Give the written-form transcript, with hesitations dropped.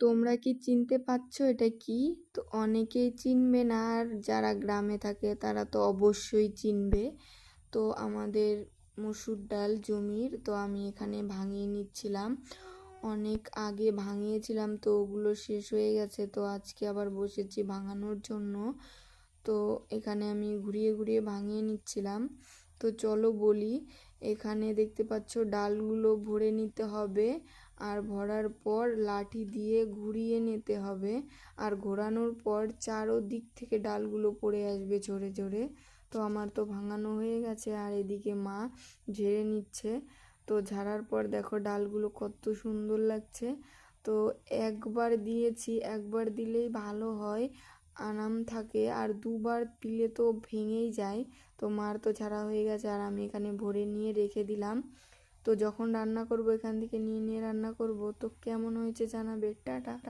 তোমরা কি চিনতে পারছো এটা কি? তো অনেকেই চিনবে না, আর যারা গ্রামে থাকে তারা তো অবশ্যই চিনবে। তো আমাদের মসুর ডাল জমির, তো আমি এখানে ভাঙিয়ে নিচ্ছিলাম। অনেক আগে ভাঙিয়েছিলাম, তো ওগুলো শেষ হয়ে গেছে, তো আজকে আবার বসেছি ভাঙানোর জন্য। তো এখানে আমি ঘুরিয়ে ঘুরিয়ে ভাঙিয়ে নিচ্ছিলাম। তো চলো বলি, এখানে দেখতে পাচ্ছ ডালগুলো ভরে নিতে হবে, আর ভরার পর লাঠি দিয়ে ঘুরিয়ে নিতে হবে, আর ঘোরানোর পর চারোদিক থেকে ডালগুলো পড়ে আসবে ঝরে ঝরে। তো আমার তো ভাঙানো হয়ে গেছে, আর এদিকে মা ঝেড়ে নিচ্ছে। তো ঝাড়ার পর দেখো ডালগুলো কত সুন্দর লাগছে। তো একবার দিয়েছি, একবার দিলেই ভালো হয়, আরাম থাকে, আর দুবার দিলে তো ভেঙেই যায়। তো মার তো ঝাড়া হয়ে গেছে, আর আমি এখানে ভরে নিয়ে রেখে দিলাম। তো যখন রান্না করব এখান থেকে নিয়ে নিয়ে রান্না করব। তো কেমন হয়েছে জানাবে। টাটা।